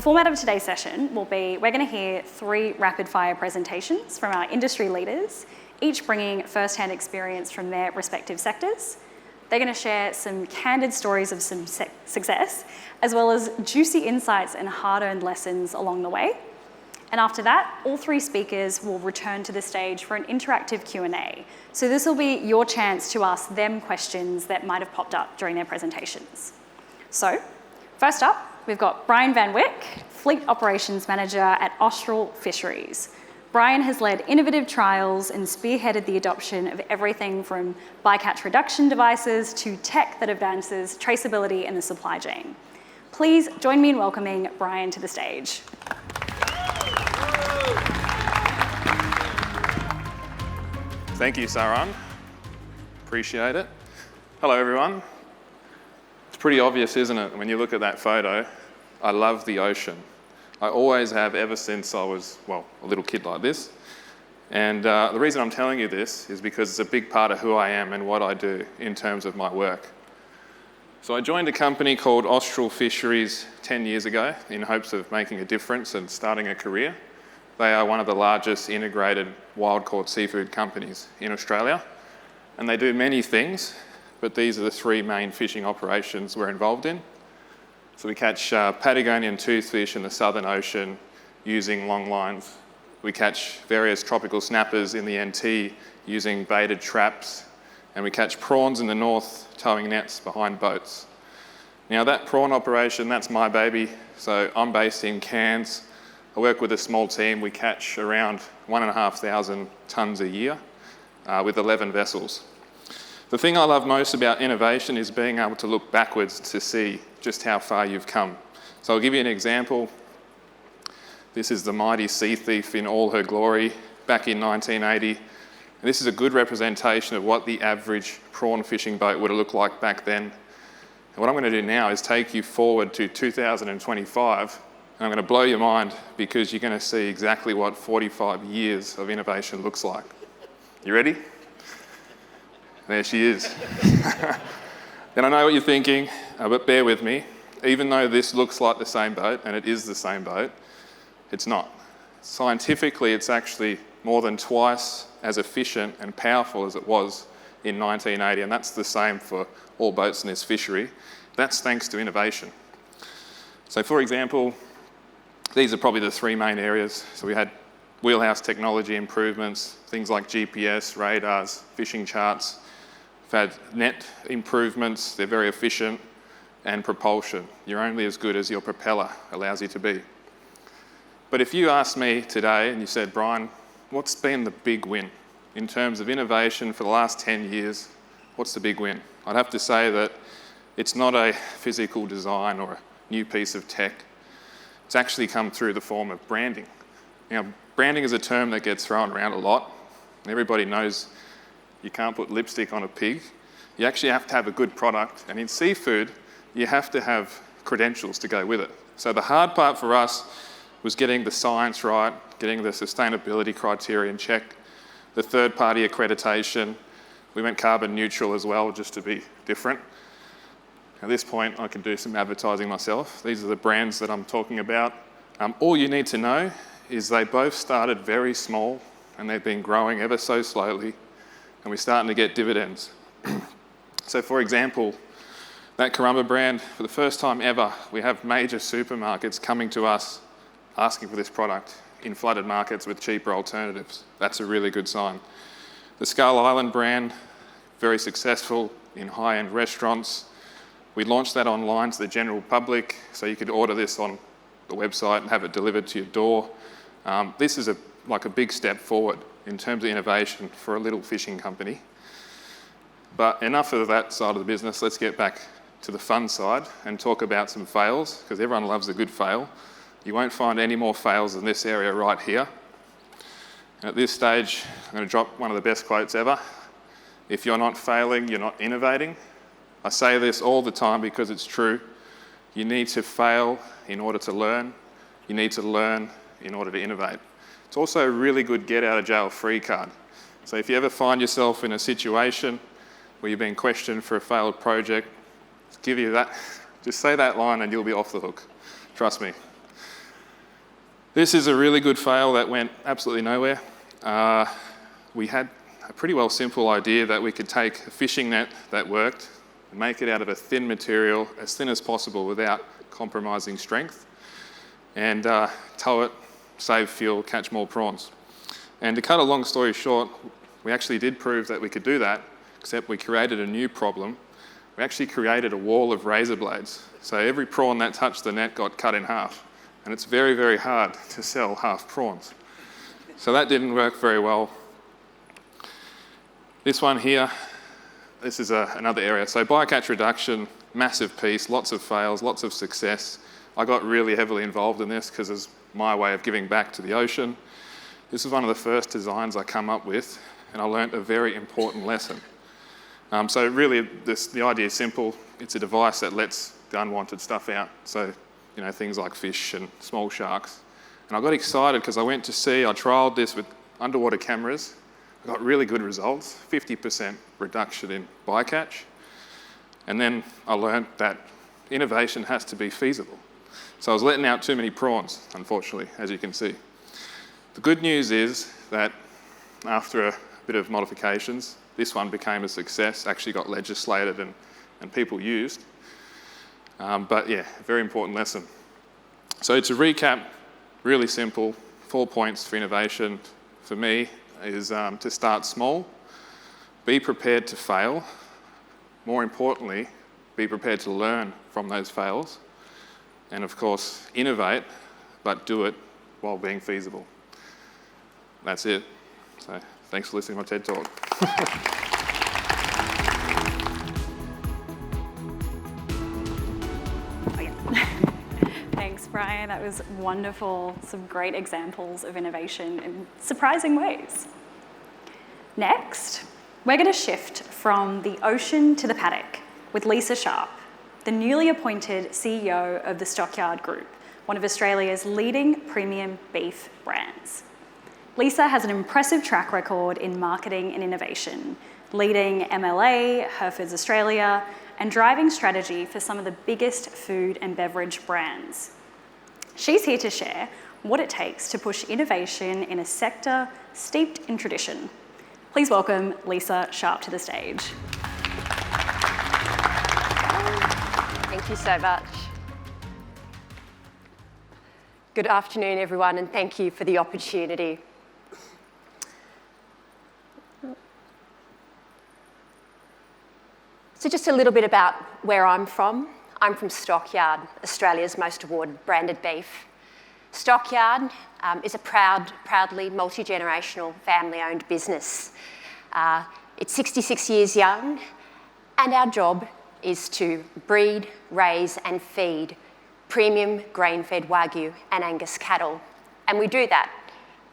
format of today's session will be, we're going to hear 3 rapid-fire presentations from our industry leaders, each bringing first-hand experience from their respective sectors. They're going to share some candid stories of some success, as well as juicy insights and hard-earned lessons along the way. And after that, all 3 speakers will return to the stage for an interactive Q&A. So this will be your chance to ask them questions that might have popped up during their presentations. So, first up, we've got Brian Van Wyck, Fleet Operations Manager at Austral Fisheries. Brian has led innovative trials and spearheaded the adoption of everything from bycatch reduction devices to tech that advances traceability in the supply chain. Please join me in welcoming Brian to the stage. Thank you, Saran. Appreciate it. Hello, everyone. It's pretty obvious, isn't it, when you look at that photo? I love the ocean. I always have ever since I was, well, a little kid like this. And the reason I'm telling you this is because it's a big part of who I am and what I do in terms of my work. So I joined a company called Austral Fisheries 10 years ago in hopes of making a difference and starting a career. They are one of the largest integrated wild-caught seafood companies in Australia. And they do many things, but these are the 3 main fishing operations we're involved in. So we catch Patagonian toothfish in the Southern Ocean using long lines. We catch various tropical snappers in the NT using baited traps. And we catch prawns in the north towing nets behind boats. Now that prawn operation, that's my baby. So I'm based in Cairns. I work with a small team. We catch around 1,500 tonnes a year with 11 vessels. The thing I love most about innovation is being able to look backwards to see just how far you've come. So I'll give you an example. This is the mighty Sea Thief in all her glory back in 1980. And this is a good representation of what the average prawn fishing boat would have looked like back then. And what I'm going to do now is take you forward to 2025, and I'm going to blow your mind because you're going to see exactly what 45 years of innovation looks like. You ready? There she is. And I know what you're thinking, but bear with me. Even though this looks like the same boat, and it is the same boat, it's not. Scientifically, it's actually more than twice as efficient and powerful as it was in 1980, and that's the same for all boats in this fishery. That's thanks to innovation. So for example, these are probably the 3 main areas. So we had wheelhouse technology improvements, things like GPS, radars, fishing charts. We've had net improvements, they're very efficient, and propulsion. You're only as good as your propeller allows you to be. But if you asked me today and you said, Brian, what's been the big win in terms of innovation for the last 10 years? What's the big win? I'd have to say that it's not a physical design or a new piece of tech. It's actually come through the form of branding. Now, branding is a term that gets thrown around a lot. Everybody knows you can't put lipstick on a pig. You actually have to have a good product. And in seafood, you have to have credentials to go with it. So the hard part for us was getting the science right, getting the sustainability criteria in check, the third-party accreditation. We went carbon neutral as well, just to be different. At this point, I can do some advertising myself. These are the brands that I'm talking about. All you need to know is they both started very small and they've been growing ever so slowly, and we're starting to get dividends. So for example, that Karumba brand, for the first time ever, we have major supermarkets coming to us asking for this product in flooded markets with cheaper alternatives. That's a really good sign. The Skull Island brand, very successful in high-end restaurants. We launched that online to the general public, so you could order this on the website and have it delivered to your door. This is like a big step forward in terms of innovation for a little fishing company. But enough of that side of the business. Let's get back to the fun side and talk about some fails, because everyone loves a good fail. You won't find any more fails in this area right here. And at this stage, I'm going to drop one of the best quotes ever. If you're not failing, you're not innovating. I say this all the time because it's true. You need to fail in order to learn. You need to learn in order to innovate. It's also a really good get-out-of-jail-free card. So if you ever find yourself in a situation where you've been questioned for a failed project, give you that. Just say that line and you'll be off the hook. Trust me. This is a really good fail that went absolutely nowhere. We had a pretty well simple idea that we could take a fishing net that worked and make it out of a thin material, as thin as possible without compromising strength, and tow it, save fuel, catch more prawns. And to cut a long story short, we actually did prove that we could do that, except we created a new problem. We actually created a wall of razor blades. So every prawn that touched the net got cut in half. And it's very, very hard to sell half prawns. So that didn't work very well. This one here, this is another area. So bycatch reduction, massive piece, lots of fails, lots of success. I got really heavily involved in this because it's my way of giving back to the ocean. This is one of the first designs I come up with, and I learnt a very important lesson. So really, the idea is simple. It's a device that lets the unwanted stuff out. So, things like fish and small sharks. And I got excited because I went to sea, I trialled this with underwater cameras. I got really good results, 50% reduction in bycatch. And then I learned that innovation has to be feasible. So I was letting out too many prawns, unfortunately, as you can see. The good news is that after a bit of modifications, this one became a success, actually got legislated and people used. But yeah, very important lesson. So to recap, really simple, 4 points for innovation for me is to start small, be prepared to fail, more importantly, be prepared to learn from those fails, and of course, innovate, but do it while being feasible. That's it. So thanks for listening to my TED Talk. Thanks, Brian. That was wonderful. Some great examples of innovation in surprising ways. Next, we're going to shift from the ocean to the paddock with Lisa Sharp, the newly appointed CEO of the Stockyard Group, one of Australia's leading premium beef brands. Lisa has an impressive track record in marketing and innovation, leading MLA, Herefords Australia, and driving strategy for some of the biggest food and beverage brands. She's here to share what it takes to push innovation in a sector steeped in tradition. Please welcome Lisa Sharp to the stage. Thank you so much. Good afternoon, everyone, and thank you for the opportunity. So just a little bit about where I'm from. I'm from Stockyard, Australia's most awarded branded beef. Stockyard is a proudly multi-generational family-owned business. It's 66 years young, and our job is to breed, raise and feed premium grain-fed Wagyu and Angus cattle. And we do that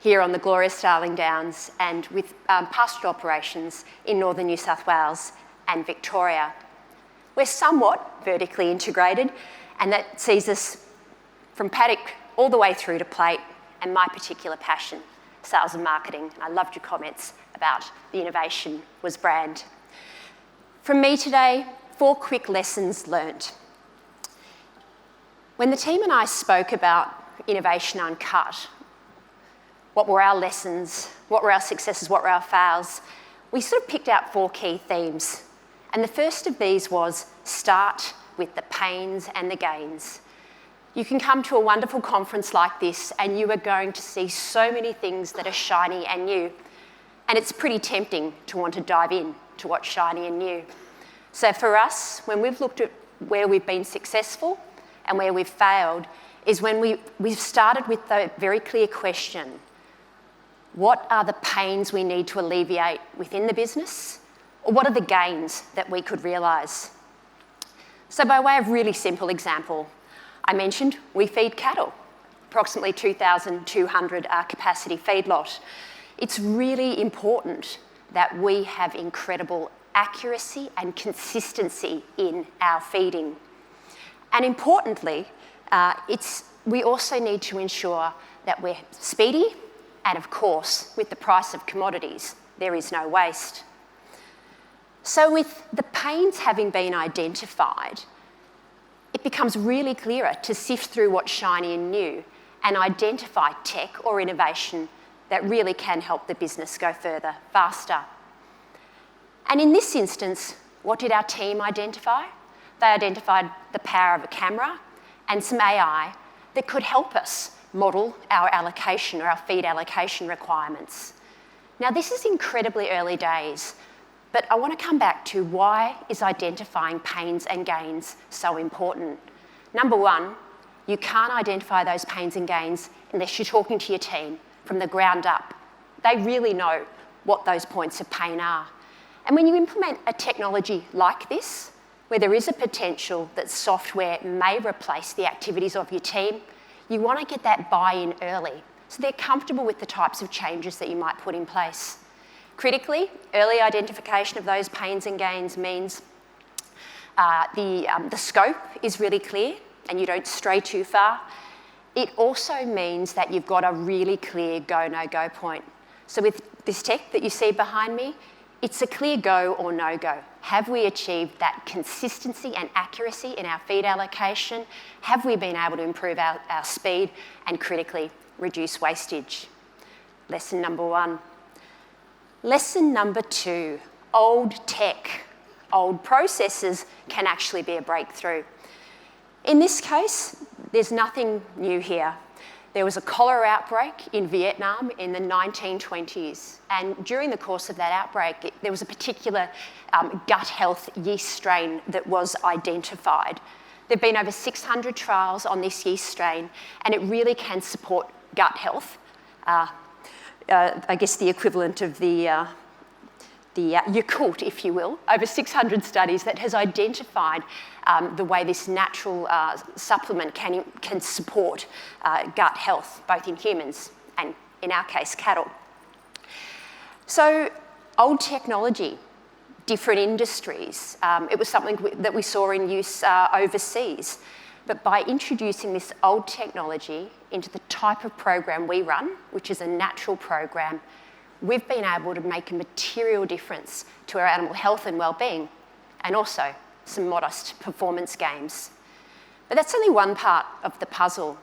here on the glorious Darling Downs and with pastoral operations in northern New South Wales and Victoria. We're somewhat vertically integrated, and that sees us from paddock all the way through to plate, and my particular passion, sales and marketing. I loved your comments about the innovation was brand. From me today, 4 quick lessons learnt. When the team and I spoke about innovation uncut, what were our lessons, what were our successes, what were our fails, we sort of picked out 4 key themes. And the first of these was start with the pains and the gains. You can come to a wonderful conference like this and you are going to see so many things that are shiny and new. And it's pretty tempting to want to dive in to what's shiny and new. So for us, when we've looked at where we've been successful and where we've failed, is when we've started with the very clear question, what are the pains we need to alleviate within the business? Or what are the gains that we could realise? So by way of really simple example, I mentioned we feed cattle, approximately 2,200 capacity feedlot. It's really important that we have incredible accuracy and consistency in our feeding. And importantly, we also need to ensure that we're speedy, and of course, with the price of commodities, there is no waste. So with the pains having been identified, it becomes really clearer to sift through what's shiny and new and identify tech or innovation that really can help the business go further, faster. And in this instance, what did our team identify? They identified the power of a camera and some AI that could help us model our allocation or our feed allocation requirements. Now, this is incredibly early days, but I want to come back to why is identifying pains and gains so important. Number one, you can't identify those pains and gains unless you're talking to your team from the ground up. They really know what those points of pain are. And when you implement a technology like this, where there is a potential that software may replace the activities of your team, you want to get that buy-in early so they're comfortable with the types of changes that you might put in place. Critically, early identification of those pains and gains means the scope is really clear and you don't stray too far. It also means that you've got a really clear go, no-go point. So with this tech that you see behind me, it's a clear go or no-go. Have we achieved that consistency and accuracy in our feed allocation? Have we been able to improve our speed and critically reduce wastage? Lesson number one. Lesson number two, old tech, old processes can actually be a breakthrough. In this case, there's nothing new here. There was a cholera outbreak in Vietnam in the 1920s, and during the course of that outbreak, there was a particular gut health yeast strain that was identified. There have been over 600 trials on this yeast strain, and it really can support gut health. I guess the equivalent of the Yakult, if you will, over 600 studies that has identified the way this natural supplement can support gut health, both in humans and, in our case, cattle. So, old technology, different industries. It was something that we saw in use overseas. But by introducing this old technology into the type of program we run, which is a natural program, we've been able to make a material difference to our animal health and well-being, and also some modest performance gains. But that's only one part of the puzzle.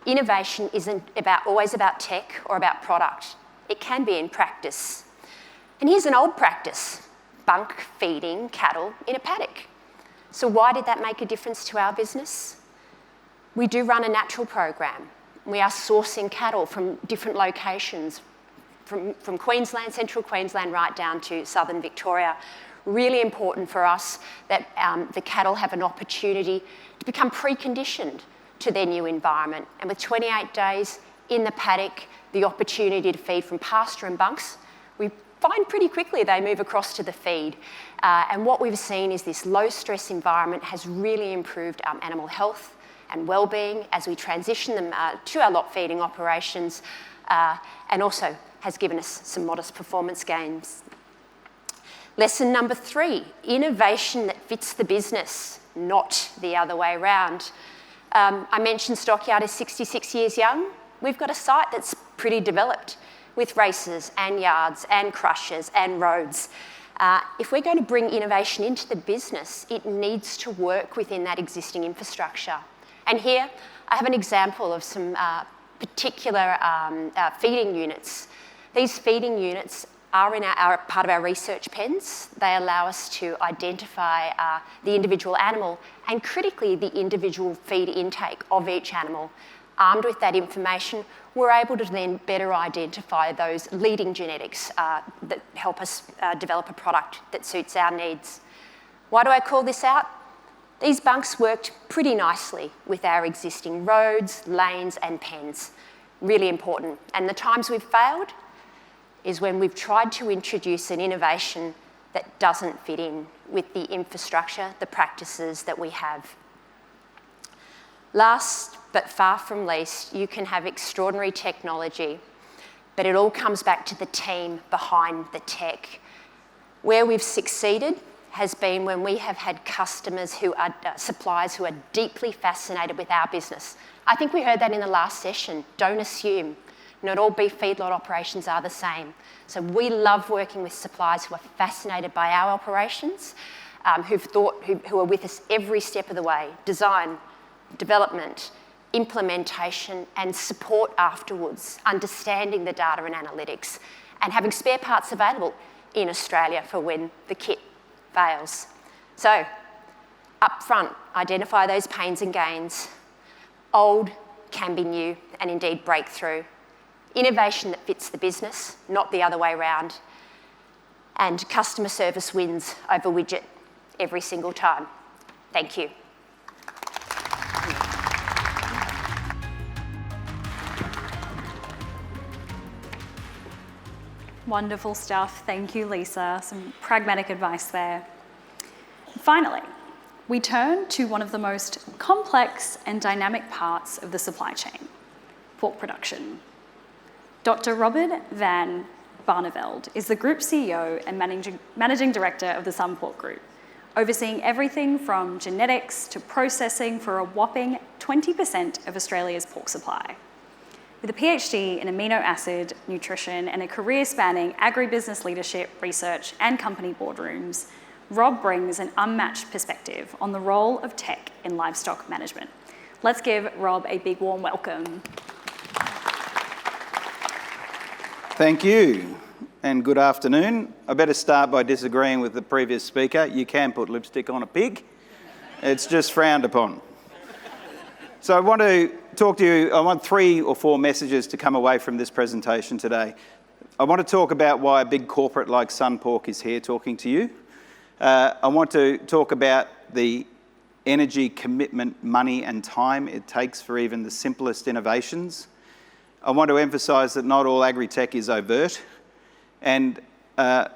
Innovation isn't always about tech or about product. It can be in practice. And here's an old practice, bunk feeding cattle in a paddock. So why did that make a difference to our business? We do run a natural program. We are sourcing cattle from different locations, from Queensland, central Queensland, right down to southern Victoria. Really important for us that the cattle have an opportunity to become preconditioned to their new environment. And with 28 days in the paddock, the opportunity to feed from pasture and bunks, we find pretty quickly they move across to the feed. And what we've seen is this low-stress environment has really improved animal health and well-being as we transition them to our lot feeding operations, and also has given us some modest performance gains. Lesson number three, innovation that fits the business, not the other way around. I mentioned Stockyard is 66 years young. We've got a site that's pretty developed with races and yards and crushers and roads. If we're going to bring innovation into the business, it needs to work within that existing infrastructure. And here, I have an example of some particular feeding units. These feeding units are part of our research pens. They allow us to identify the individual animal and critically the individual feed intake of each animal. Armed with that information, we're able to then better identify those leading genetics that help us develop a product that suits our needs. Why do I call this out? These bunks worked pretty nicely with our existing roads, lanes and pens. Really important. And the times we've failed is when we've tried to introduce an innovation that doesn't fit in with the infrastructure, the practices that we have. Last but far from least, you can have extraordinary technology, but it all comes back to the team behind the tech. Where we've succeeded has been when we have had customers who are suppliers who are deeply fascinated with our business. I think we heard that in the last session. Don't assume. Not all beef feedlot operations are the same. So we love working with suppliers who are fascinated by our operations, who are with us every step of the way. Design, development, implementation and support afterwards, understanding the data and analytics, and having spare parts available in Australia for when the kit fails. So, up front, identify those pains and gains. Old can be new, and indeed breakthrough. Innovation that fits the business, not the other way around. And customer service wins over widget every single time. Thank you. Wonderful stuff. Thank you, Lisa. Some pragmatic advice there. Finally, we turn to one of the most complex and dynamic parts of the supply chain, pork production. Dr. Robert van Barneveld is the Group CEO and Managing Director of the Sunpork Group, overseeing everything from genetics to processing for a whopping 20% of Australia's pork supply. With a PhD in amino acid nutrition and a career spanning agribusiness leadership, research, and company boardrooms, Rob brings an unmatched perspective on the role of tech in livestock management. Let's give Rob a big warm welcome. Thank you, and good afternoon. I better start by disagreeing with the previous speaker. You can put lipstick on a pig. It's just frowned upon. So I want to talk to you, I want 3 or 4 messages to come away from this presentation today. I want to talk about why a big corporate like Sunpork is here talking to you. I want to talk about the energy, commitment, money and time it takes for even the simplest innovations. I want to emphasise that not all agri-tech is overt. And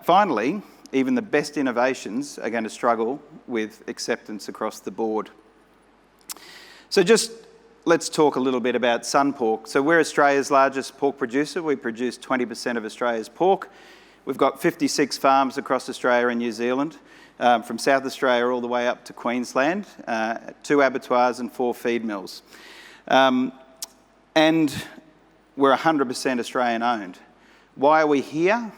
finally, even the best innovations are going to struggle with acceptance across the board. So just let's talk a little bit about Sunpork. So we're Australia's largest pork producer. We produce 20% of Australia's pork. We've got 56 farms across Australia and New Zealand, from South Australia all the way up to Queensland, 2 abattoirs and 4 feed mills. And we're 100% Australian owned. Why are we here?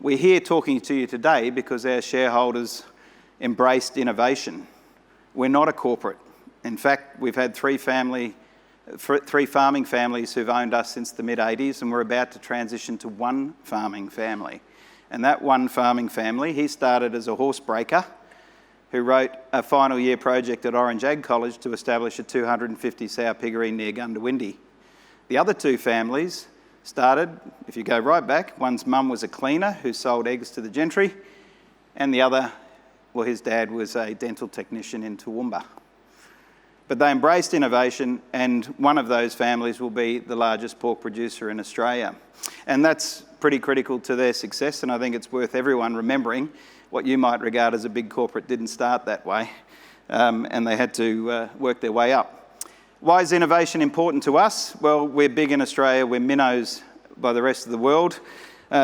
We're here talking to you today because our shareholders embraced innovation. We're not a corporate. In fact, we've had 3 farming families who've owned us since the mid-80s, and we're about to transition to 1 farming family. And that 1 farming family, he started as a horse breaker who wrote a final year project at Orange Ag College to establish a 250 sow piggery near Gundawindi. The other 2 families started, if you go right back, one's mum was a cleaner who sold eggs to the gentry, and the other, well, his dad was a dental technician in Toowoomba. But they embraced innovation, and one of those families will be the largest pork producer in Australia. And that's pretty critical to their success, and I think it's worth everyone remembering what you might regard as a big corporate didn't start that way, and they had to work their way up. Why is innovation important to us? Well, we're big in Australia, we're minnows by the rest of the world.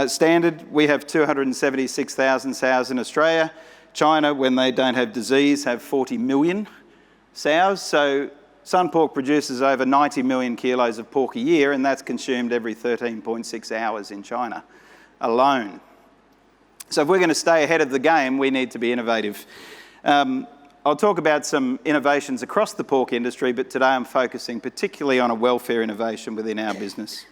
Standard, we have 276,000 sows in Australia. China, when they don't have disease, have 40 million sows. So Sunpork produces over 90 million kilos of pork a year, and that's consumed every 13.6 hours in China alone. So if we're going to stay ahead of the game, we need to be innovative. I'll talk about some innovations across the pork industry, but today I'm focusing particularly on a welfare innovation within our business.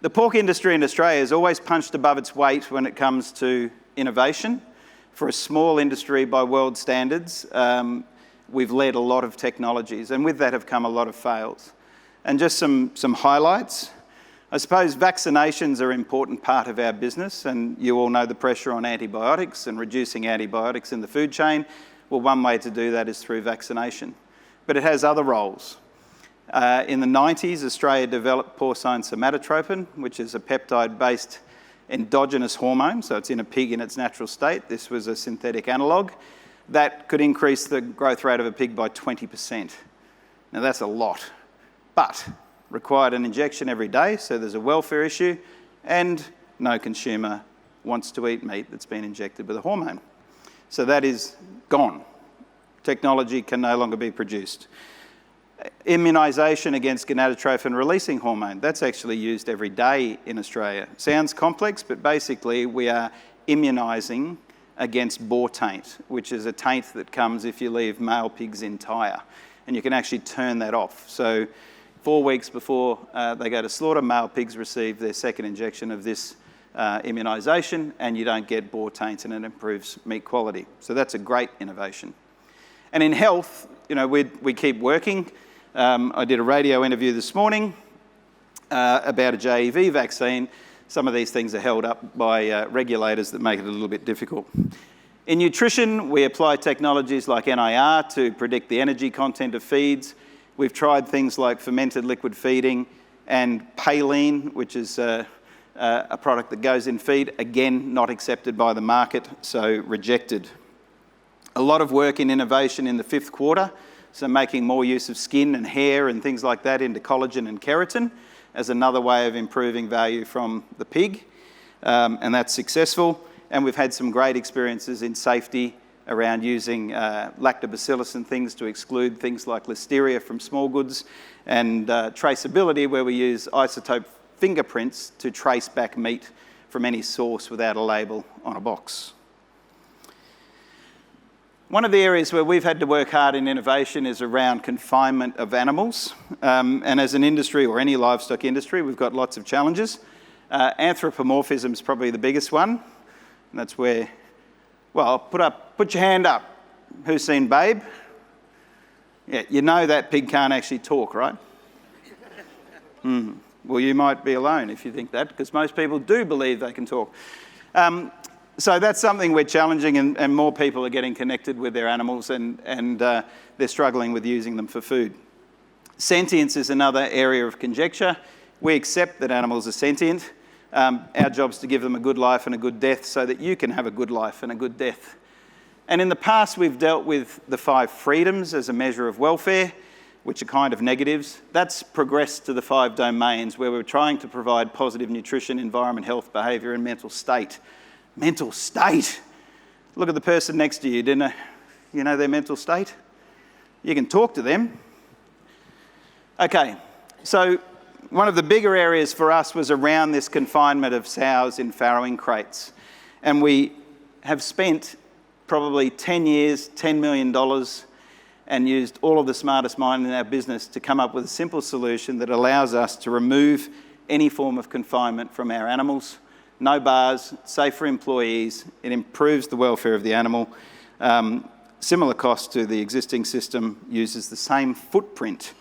The pork industry in Australia has always punched above its weight when it comes to innovation. For a small industry by world standards, we've led a lot of technologies, and with that have come a lot of fails. And just some highlights. I suppose vaccinations are an important part of our business, and you all know the pressure on antibiotics and reducing antibiotics in the food chain. Well, one way to do that is through vaccination, but it has other roles. In the 90s, Australia developed porcine somatotropin, which is a peptide-based endogenous hormone, so it's in a pig in its natural state. This was a synthetic analogue that could increase the growth rate of a pig by 20%. Now that's a lot, but required an injection every day, so there's a welfare issue, and no consumer wants to eat meat that's been injected with a hormone. So that is gone. Technology can no longer be produced. Immunisation against gonadotropin-releasing hormone, that's actually used every day in Australia. Sounds complex, but basically we are immunising against boar taint, which is a taint that comes if you leave male pigs entire. and you can actually turn that off. So 4 weeks before they go to slaughter, male pigs receive their second injection of this immunisation, and you don't get boar taint, and it improves meat quality. So that's a great innovation. And in health, you know, we keep working. I did a radio interview this morning about a JEV vaccine. Some of these things are held up by regulators that make it a little bit difficult. In nutrition, we apply technologies like NIR to predict the energy content of feeds. We've tried things like fermented liquid feeding and Paline, which is a product that goes in feed, again, not accepted by the market, so rejected. A lot of work in innovation in the 5th quarter, so making more use of skin and hair and things like that into collagen and keratin as another way of improving value from the pig, and that's successful. And we've had some great experiences in safety around using lactobacillus and things to exclude things like listeria from small goods, and traceability, where we use isotope fingerprints to trace back meat from any source without a label on a box. One of the areas where we've had to work hard in innovation is around confinement of animals. And as an industry, or any livestock industry, we've got lots of challenges. Anthropomorphism is probably the biggest one. And that's where, well, put your hand up. Who's seen Babe? Yeah, you know that pig can't actually talk, right? Well, you might be alone if you think that, because most people do believe they can talk. So that's something we're challenging, and more people are getting connected with their animals, and they're struggling with using them for food. Sentience is another area of conjecture. We accept that animals are sentient. Our job's to give them a good life and a good death so that you can have a good life and a good death. And in the past, we've dealt with the 5 freedoms as a measure of welfare, which are kind of negatives. That's progressed to the 5 domains, where we're trying to provide positive nutrition, environment, health, behaviour, and mental state. Mental state? Look at the person next to you. You know their mental state? You can talk to them. Okay, so one of the bigger areas for us was around this confinement of sows in farrowing crates. And we have spent probably 10 years, $10 million, and used all of the smartest mind in our business to come up with a simple solution that allows us to remove any form of confinement from our animals. No bars, safe for employees, it improves the welfare of the animal. Similar cost to the existing system, uses the same footprint,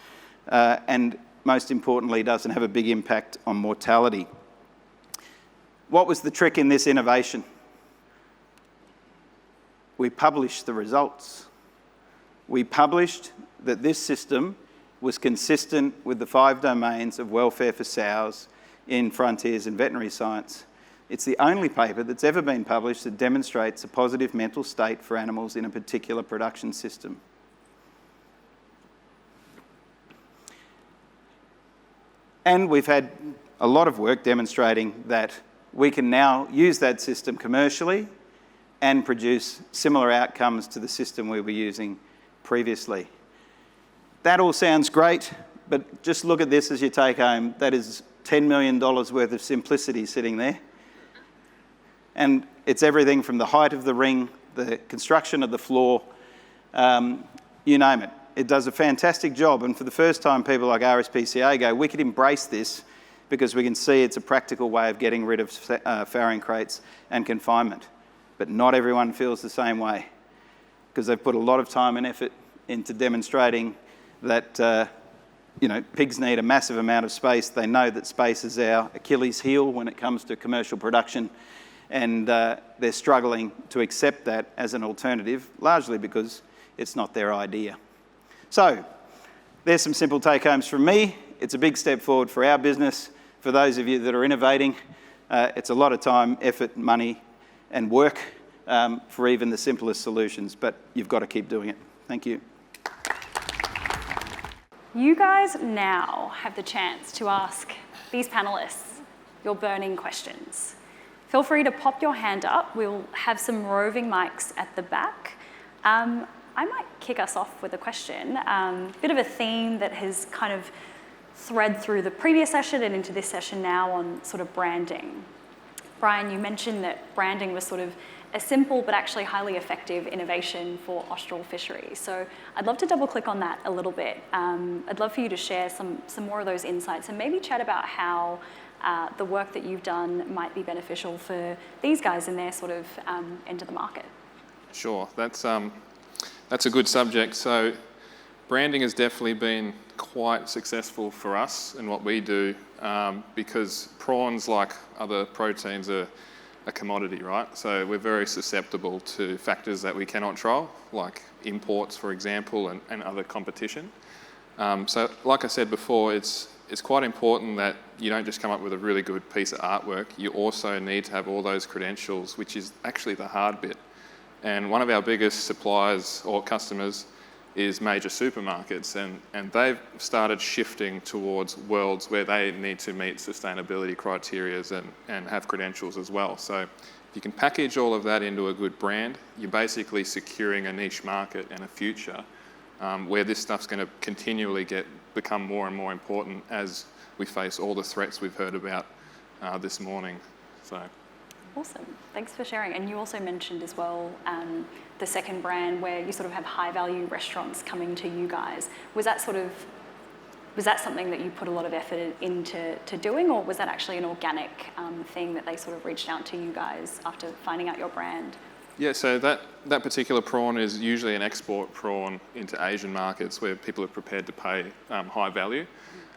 and most importantly, doesn't have a big impact on mortality. What was the trick in this innovation? We published the results. We published that this system was consistent with the 5 domains of welfare for sows in Frontiers in Veterinary Science. It's the only paper that's ever been published that demonstrates a positive mental state for animals in a particular production system. And we've had a lot of work demonstrating that we can now use that system commercially and produce similar outcomes to the system we were using previously. That all sounds great, but just look at this as you take home. That is $10 million worth of simplicity sitting there. And it's everything from the height of the ring, the construction of the floor, you name it. It does a fantastic job, and for the first time, people like RSPCA go, we could embrace this because we can see it's a practical way of getting rid of farrowing crates and confinement. But not everyone feels the same way, because they've put a lot of time and effort into demonstrating that pigs need a massive amount of space. They know that space is our Achilles heel when it comes to commercial production, and they're struggling to accept that as an alternative, largely because it's not their idea. So there's some simple take-homes from me. It's a big step forward for our business. For those of you that are innovating, it's a lot of time, effort, money, and work for even the simplest solutions, but you've got to keep doing it. Thank you. You guys now have the chance to ask these panelists your burning questions. Feel free to pop your hand up. We'll have some roving mics at the back. I might kick us off with a question. Bit of a theme that has kind of thread through the previous session and into this session now on sort of branding. Brian, you mentioned that branding was sort of a simple but actually highly effective innovation for austral fisheries. So I'd love to double click on that a little bit. I'd love for you to share some more of those insights and maybe chat about how the work that you've done might be beneficial for these guys in their sort of end of the market. Sure, that's a good subject. So branding has definitely been quite successful for us in what we do because prawns, like other proteins, are a commodity, right? So we're very susceptible to factors that we cannot control, like imports, for example, and other competition. So like I said before, it's quite important that you don't just come up with a really good piece of artwork. You also need to have all those credentials, which is actually the hard bit. And one of our biggest suppliers or customers is major supermarkets, and they've started shifting towards worlds where they need to meet sustainability criteria and have credentials as well. So if you can package all of that into a good brand, you're basically securing a niche market and a future where this stuff's going to continually become more and more important as we face all the threats we've heard about this morning. So. Awesome, thanks for sharing. And you also mentioned as well the second brand where you sort of have high value restaurants coming to you guys. Was that something that you put a lot of effort into doing, or was that actually an organic thing that they sort of reached out to you guys after finding out your brand? Yeah, so that particular prawn is usually an export prawn into Asian markets where people are prepared to pay high value.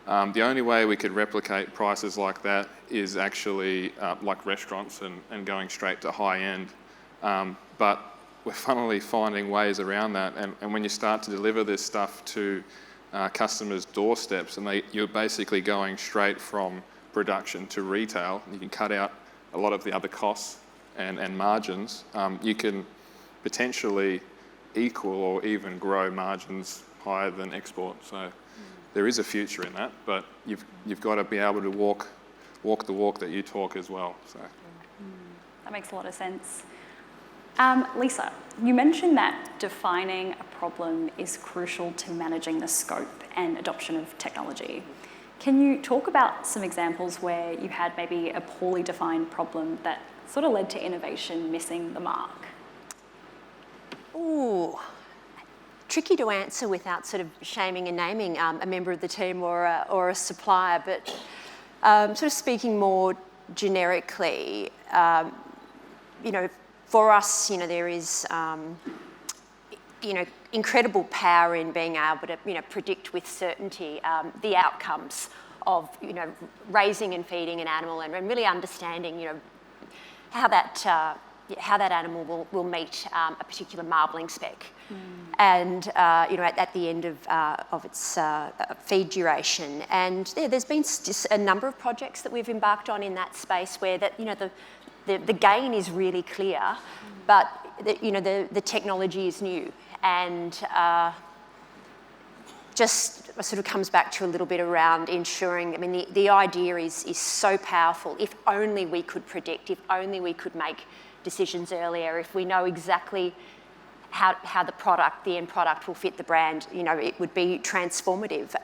The only way we could replicate prices like that is actually like restaurants and going straight to high end. But we're funnily finding ways around that. And when you start to deliver this stuff to customers' doorsteps, and you're basically going straight from production to retail, you can cut out a lot of the other costs and margins. You can potentially equal or even grow margins higher than export. So there is a future in that, but you've got to be able to walk the walk that you talk as well. So that makes a lot of sense. Lisa, you mentioned that defining a problem is crucial to managing the scope and adoption of technology. Can you talk about some examples where you had maybe a poorly defined problem that sort of led to innovation missing the mark? Ooh. Tricky to answer without sort of shaming and naming a member of the team or a supplier, but sort of speaking more generically, for us, there is, incredible power in being able to, predict with certainty the outcomes of, raising and feeding an animal and really understanding, how that animal will meet a particular marbling spec. And at the end of its feed duration. And there's been just a number of projects that we've embarked on in that space where that the gain is really clear, but the technology is new, and just sort of comes back to a little bit around ensuring. I mean, the idea is so powerful. If only we could predict, if only we could make decisions earlier, if we know exactly how the end product will fit the brand, it would be transformative.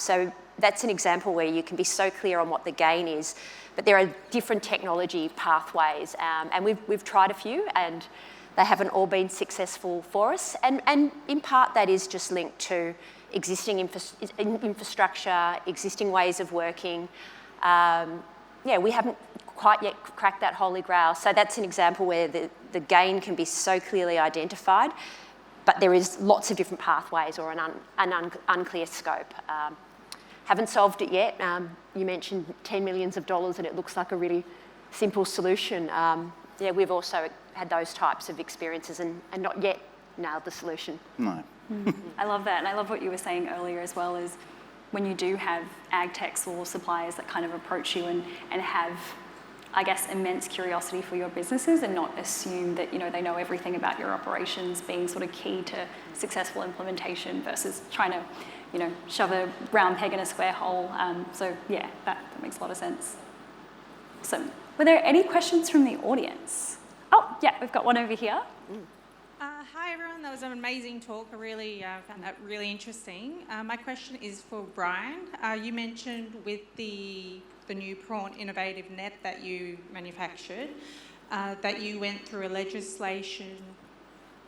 So that's an example where you can be so clear on what the gain is, but there are different technology pathways, and we've tried a few, and they haven't all been successful for us. And in part that is just linked to existing infrastructure, existing ways of working. We haven't quite yet cracked that holy grail. So that's an example where the gain can be so clearly identified, but there is lots of different pathways or an unclear scope. Haven't solved it yet. You mentioned $10 million and it looks like a really simple solution. We've also had those types of experiences and not yet nailed the solution. No. I love that, and I love what you were saying earlier as well, is when you do have agtechs or suppliers that kind of approach you and have, I guess, immense curiosity for your businesses and not assume that, they know everything about your operations being sort of key to successful implementation versus trying to, shove a round peg in a square hole. That makes a lot of sense. Awesome. Were there any questions from the audience? Oh, yeah, we've got one over here. Hi everyone, that was an amazing talk. I really found that really interesting. My question is for Brian. You mentioned with the new prawn innovative net that you manufactured, that you went through a legislation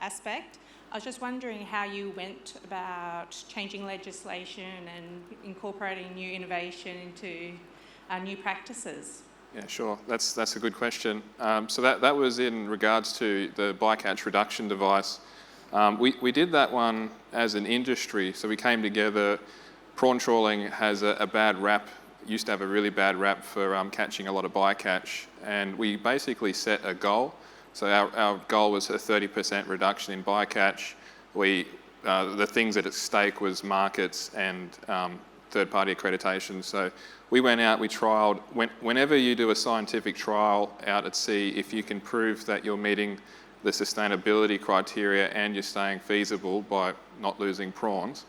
aspect. I was just wondering how you went about changing legislation and incorporating new innovation into new practices. Yeah, sure. That's a good question. So that was in regards to the bycatch reduction device. We did that one as an industry. So we came together. Prawn trawling has a bad rap, used to have a really bad rap for catching a lot of bycatch. And we basically set a goal. So our goal was a 30% reduction in bycatch. The things at stake was markets and third-party accreditation. So we went out, we trialled. Whenever you do a scientific trial out at sea, if you can prove that you're meeting the sustainability criteria and you're staying feasible by not losing prawns,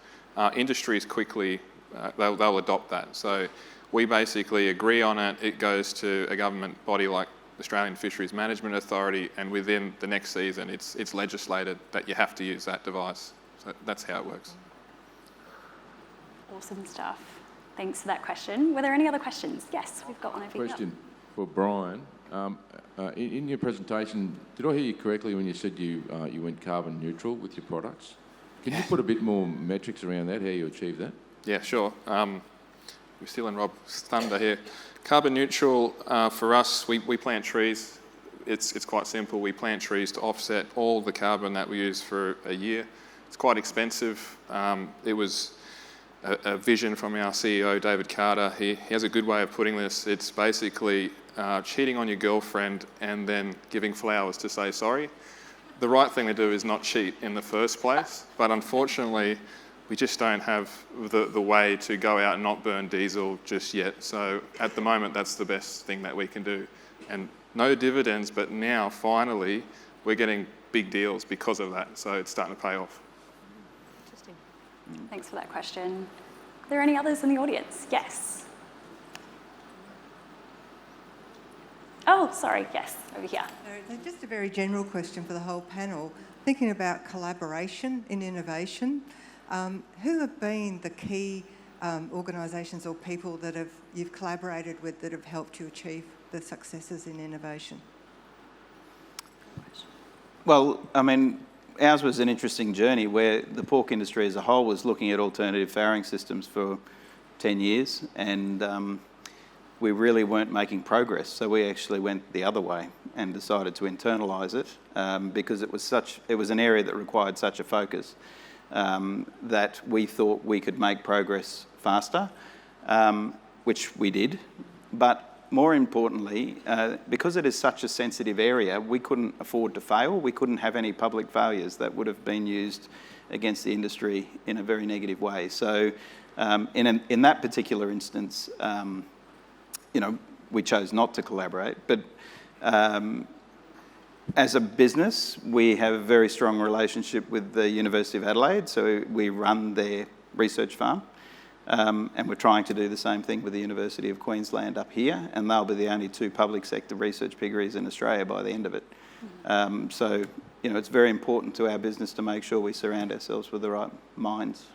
industries quickly, they'll adopt that. So we basically agree on it. It goes to a government body like Australian Fisheries Management Authority, and within the next season, it's legislated that you have to use that device. So that's how it works. Awesome stuff. Thanks for that question. Were there any other questions? Yes, we've got one over here. Question for Brian. In your presentation, did I hear you correctly when you said you went carbon neutral with your products? Can you put a bit more metrics around that, how you achieve that? Yeah, sure. We're stealing Rob's thunder here. Carbon neutral, for us, we plant trees. It's quite simple. We plant trees to offset all the carbon that we use for a year. It's quite expensive. It was a vision from our CEO, David Carter. He has a good way of putting this. It's basically cheating on your girlfriend and then giving flowers to say sorry. The right thing to do is not cheat in the first place, but unfortunately, we just don't have the way to go out and not burn diesel just yet. So at the moment, that's the best thing that we can do. And no dividends, but now finally, we're getting big deals because of that. So it's starting to pay off. Interesting. Thanks for that question. Are there any others in the audience? Yes. Oh, sorry, yes, over here. Just a very general question for the whole panel. Thinking about collaboration in innovation, who have been the key organisations or people that you've collaborated with that have helped you achieve the successes in innovation? Well, I mean, ours was an interesting journey where the pork industry as a whole was looking at alternative farrowing systems for 10 years and we really weren't making progress. So we actually went the other way and decided to internalise it because it was an area that required such a focus that we thought we could make progress faster, which we did. But more importantly, because it is such a sensitive area, we couldn't afford to fail. We couldn't have any public failures that would have been used against the industry in a very negative way. So in that particular instance, we chose not to collaborate. But as a business, we have a very strong relationship with the University of Adelaide, so we run their research farm. And we're trying to do the same thing with the University of Queensland up here, and they'll be the only 2 public sector research piggeries in Australia by the end of it. So, it's very important to our business to make sure we surround ourselves with the right minds.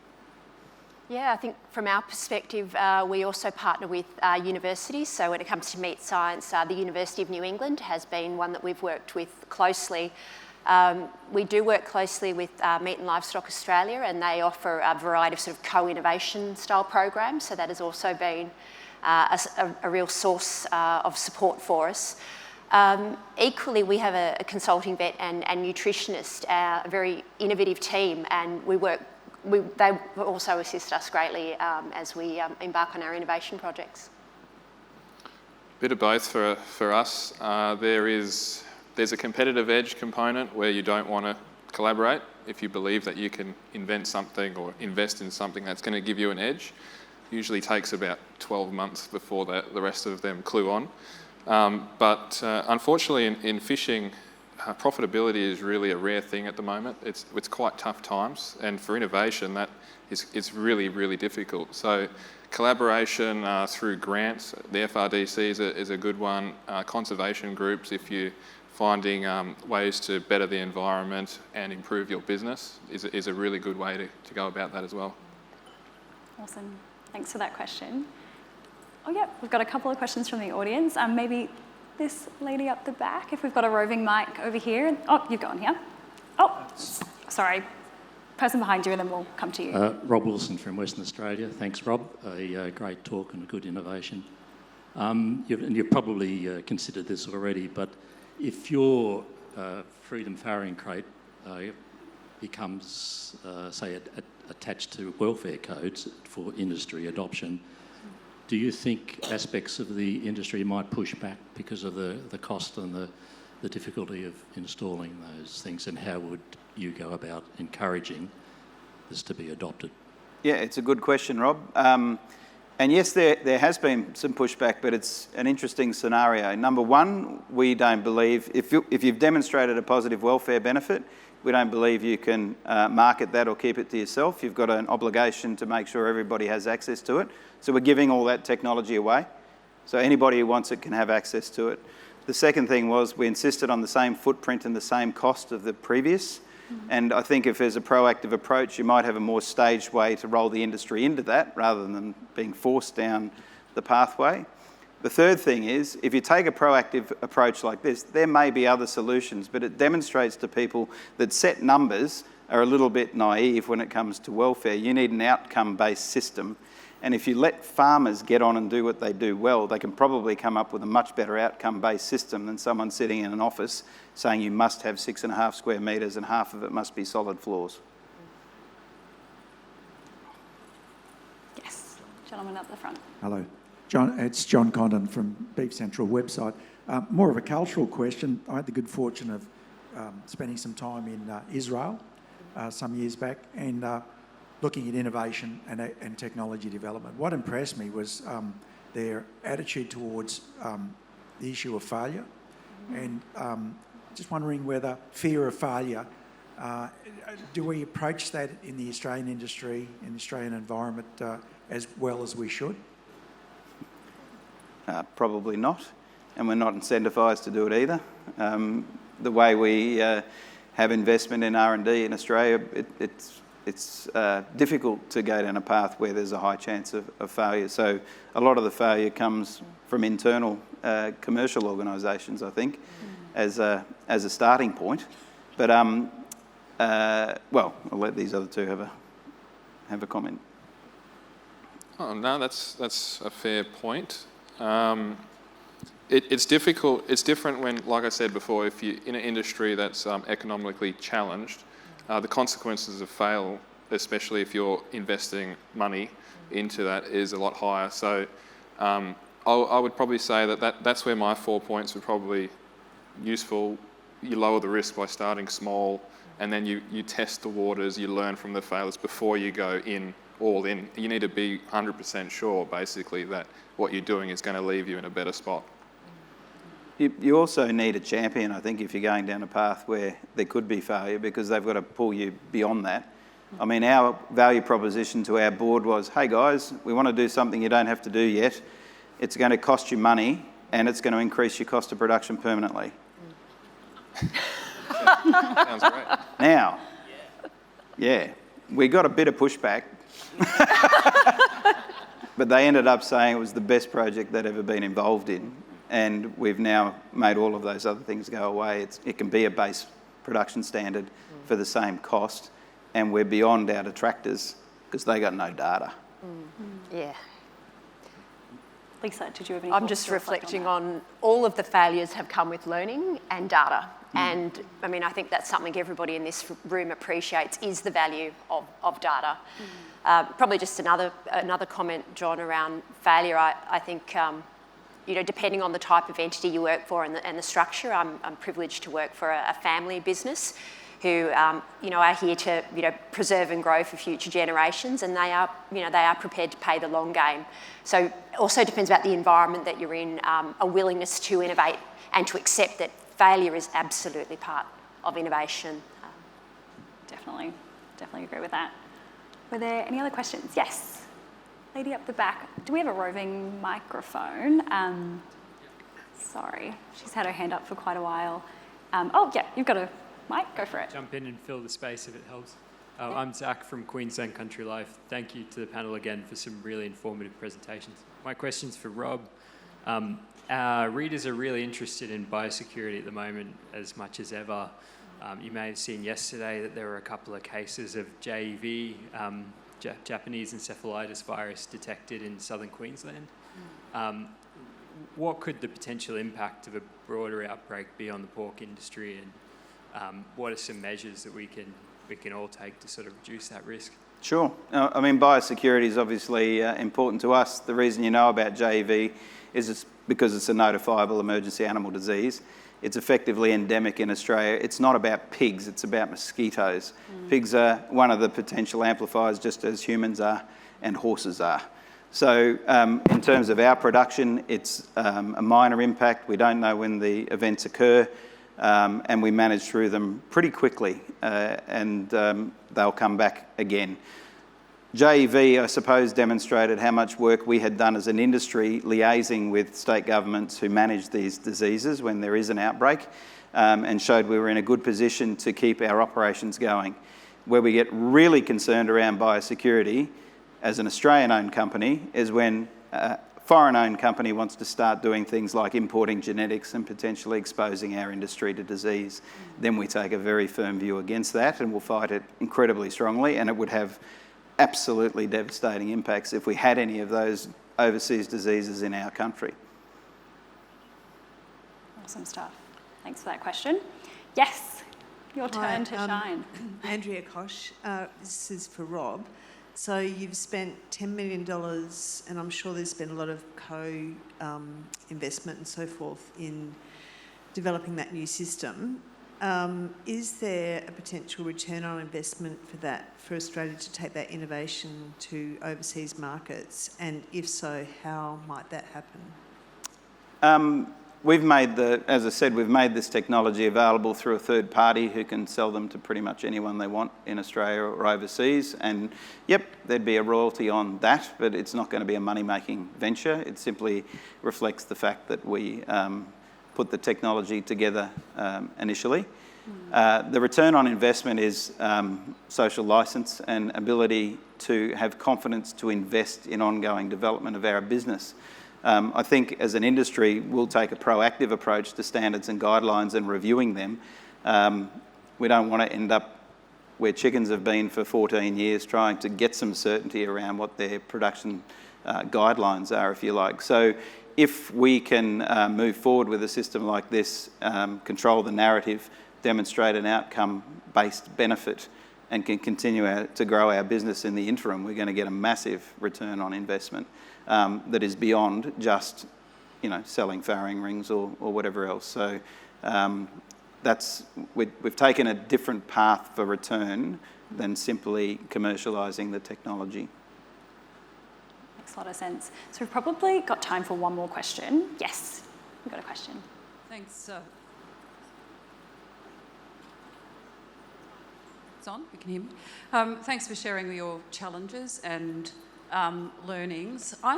Yeah, I think from our perspective, we also partner with universities. So when it comes to meat science, the University of New England has been one that we've worked with closely. We do work closely with Meat and Livestock Australia, and they offer a variety of sort of co-innovation style programs. So that has also been a real source of support for us. Equally, we have a consulting vet and nutritionist, a very innovative team, and they also assist us greatly as we embark on our innovation projects. Bit of both for us. There's a competitive edge component where you don't want to collaborate if you believe that you can invent something or invest in something that's going to give you an edge. Usually takes about 12 months before the rest of them clue on. But unfortunately in fishing, profitability is really a rare thing at the moment. It's quite tough times, and for innovation that is really, really difficult. So collaboration through grants, the FRDC is a good one. Conservation groups, if you're finding ways to better the environment and improve your business, is a really good way to go about that as well. Awesome. Thanks for that question. Oh yeah, we've got a couple of questions from the audience. Maybe this lady up the back, if we've got a roving mic over here. Oh, you've gone here. Oh, sorry. Person behind you, and then we'll come to you. Rob Wilson from Western Australia. Thanks, Rob. A great talk and a good innovation. You've probably considered this already, but if your freedom farrowing crate becomes, say, attached to welfare codes for industry adoption, do you think aspects of the industry might push back because of the cost and the difficulty of installing those things, and how would you go about encouraging this to be adopted? Yeah, it's a good question, Rob. And yes, there has been some pushback, but it's an interesting scenario. Number one, we don't believe, if you've demonstrated a positive welfare benefit, we don't believe you can market that or keep it to yourself. You've got an obligation to make sure everybody has access to it. So we're giving all that technology away. So anybody who wants it can have access to it. The second thing was we insisted on the same footprint and the same cost of the previous. And I think if there's a proactive approach, you might have a more staged way to roll the industry into that rather than being forced down the pathway. The third thing is, if you take a proactive approach like this, there may be other solutions, but it demonstrates to people that set numbers are a little bit naive when it comes to welfare. You need an outcome-based system. And if you let farmers get on and do what they do well, they can probably come up with a much better outcome-based system than someone sitting in an office saying you must have 6.5 square metres and half of it must be solid floors. Yes, gentleman up the front. Hello. John, it's John Condon from Beef Central website. More of a cultural question. I had the good fortune of spending some time in Israel some years back and looking at innovation and technology development. What impressed me was their attitude towards the issue of failure, and just wondering whether fear of failure, do we approach that in the Australian industry, in the Australian environment, as well as we should? Probably not, and we're not incentivised to do it either. The way we have investment in R&D in Australia, it's difficult to go down a path where there's a high chance of failure. So a lot of the failure comes from internal commercial organisations, I think, as a starting point. But well, I'll let these other two have a comment. Oh no, that's a fair point. It's difficult. It's different when, like I said before, if you're in an industry that's economically challenged. The consequences of fail, especially if you're investing money into that, is a lot higher. So I would probably say that's where my 4 points are probably useful. You lower the risk by starting small, and then you test the waters, you learn from the failures before you go all in. You need to be 100% sure, basically, that what you're doing is going to leave you in a better spot. You also need a champion, I think, if you're going down a path where there could be failure, because they've got to pull you beyond that. I mean, our value proposition to our board was, hey guys, we want to do something you don't have to do yet. It's going to cost you money and it's going to increase your cost of production permanently. Sounds great. Now, yeah, we got a bit of pushback, but they ended up saying it was the best project they'd ever been involved in. And we've now made all of those other things go away. It can be a base production standard for the same cost, and we're beyond our detractors because they got no data. Yeah. Lisa, did you have any I'm thoughts just to reflect reflecting on all of the failures have come with learning and data. And I mean, I think that's something everybody in this room appreciates, is the value of data. Probably just another comment, John, around failure. I think, you know, depending on the type of entity you work for and the structure, I'm privileged to work for a family business who, you know, are here to, you know, preserve and grow for future generations, and they are prepared to pay the long game. So it also depends about the environment that you're in, a willingness to innovate and to accept that failure is absolutely part of innovation. Definitely agree with that. Were there any other questions? Yes. Lady up the back. Do we have a roving microphone? Sorry, she's had her hand up for quite a while. Oh, yeah, you've got a mic, go for it. Jump in and fill the space if it helps. I'm Zach from Queensland Country Life. Thank you to the panel again for some really informative presentations. My question's for Rob. Our readers are really interested in biosecurity at the moment as much as ever. You may have seen yesterday that there were a couple of cases of JEV, Japanese encephalitis virus, detected in southern Queensland. What could the potential impact of a broader outbreak be on the pork industry, and what are some measures that we can all take to sort of reduce that risk? Sure. I mean, biosecurity is obviously important to us. The reason you know about JEV is it's because it's a notifiable emergency animal disease. It's effectively endemic in Australia. It's not about pigs, it's about mosquitoes. Pigs are one of the potential amplifiers, just as humans are and horses are. So in terms of our production, it's a minor impact. We don't know when the events occur, and we manage through them pretty quickly, and they'll come back again. JEV, I suppose, demonstrated how much work we had done as an industry liaising with state governments who manage these diseases when there is an outbreak, and showed we were in a good position to keep our operations going. Where we get really concerned around biosecurity as an Australian-owned company is when a foreign-owned company wants to start doing things like importing genetics and potentially exposing our industry to disease. Then we take a very firm view against that, and we'll fight it incredibly strongly, and it would have absolutely devastating impacts if we had any of those overseas diseases in our country. Awesome stuff. Thanks for that question. Yes, your turn to shine. Andrea Kosh, this is for Rob. So you've spent $10 million, and I'm sure there's been a lot of co-investment and so forth in developing that new system. Is there a potential return on investment for that, for Australia to take that innovation to overseas markets? And if so, how might that happen? As I said, we've made this technology available through a third party who can sell them to pretty much anyone they want in Australia or overseas. And yep, there'd be a royalty on that, but it's not going to be a money-making venture. It simply reflects the fact that we put the technology together initially. The return on investment is social license and ability to have confidence to invest in ongoing development of our business. I think as an industry, we'll take a proactive approach to standards and guidelines and reviewing them. We don't want to end up where chickens have been for 14 years trying to get some certainty around what their production guidelines are, if you like. So if we can move forward with a system like this, control the narrative, demonstrate an outcome-based benefit, and can continue to grow our business in the interim, we're going to get a massive return on investment that is beyond just, selling farrowing rings or whatever else. So we've taken a different path for return than simply commercialising the technology. Makes a lot of sense. So we've probably got time for one more question. Yes, we've got a question. Thanks. It's on, you can hear me. Thanks for sharing your challenges and learnings. I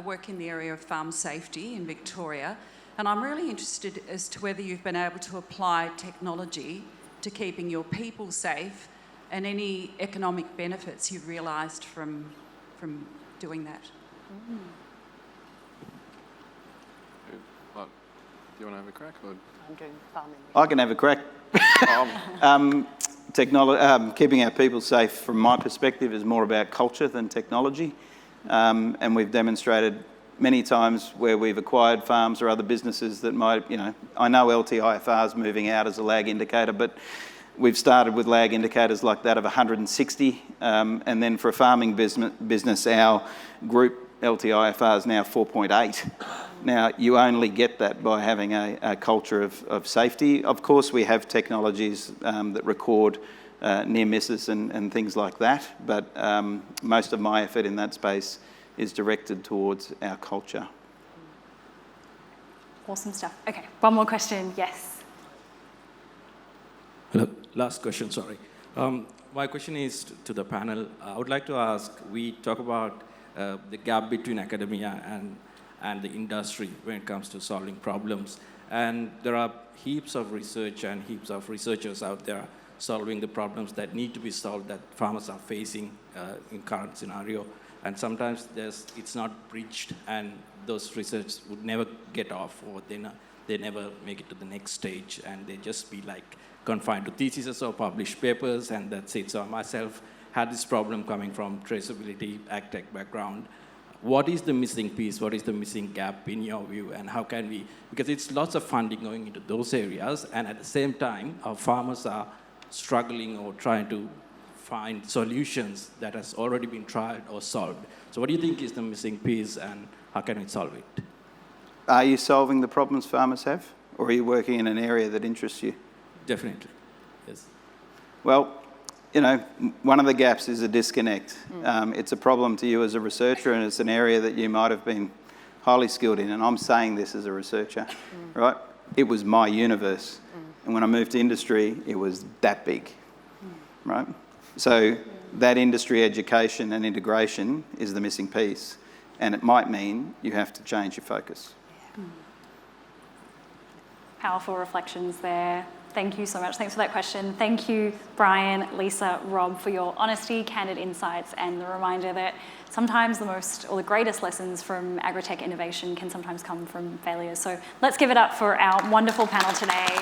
work in the area of farm safety in Victoria, and I'm really interested as to whether you've been able to apply technology to keeping your people safe and any economic benefits you've realised from doing that. Do you want to have a crack? Or? I'm doing farming. I can have a crack. Keeping our people safe, from my perspective, is more about culture than technology. And we've demonstrated many times where we've acquired farms or other businesses that might, I know LTIFR is moving out as a lag indicator, but we've started with lag indicators like that of 160. And then for a farming business, our group LTIFR is now 4.8. Now, you only get that by having a culture of safety. Of course, we have technologies that record near misses and things like that, but most of my effort in that space is directed towards our culture. Awesome stuff. Okay, one more question. Yes. Hello. Last question, sorry. My question is to the panel. I would like to ask, we talk about the gap between academia and the industry when it comes to solving problems. And there are heaps of research and heaps of researchers out there solving the problems that need to be solved that farmers are facing in current scenario. and sometimes it's not breached, and those research would never get off, or they never make it to the next stage, and they just be like confined to theses or published papers, and that's it. So I myself had this problem coming from traceability, agtech background. What is the missing piece? What is the missing gap in your view? And how can we, because it's lots of funding going into those areas, and at the same time, our farmers are struggling or trying to find solutions that has already been tried or solved. So what do you think is the missing piece, and how can we solve it? Are you solving the problems farmers have, or are you working in an area that interests you? Definitely, yes. Well, you know, one of the gaps is a disconnect. It's a problem to you as a researcher, and it's an area that you might have been highly skilled in, and I'm saying this as a researcher, right? It was my universe. And when I moved to industry, it was that big, right? So that industry education and integration is the missing piece, and it might mean you have to change your focus. Powerful reflections there. Thank you so much. Thanks for that question. Thank you, Brian, Lisa, Rob, for your honesty, candid insights, and the reminder that sometimes the greatest lessons from agritech innovation can sometimes come from failures. So let's give it up for our wonderful panel today.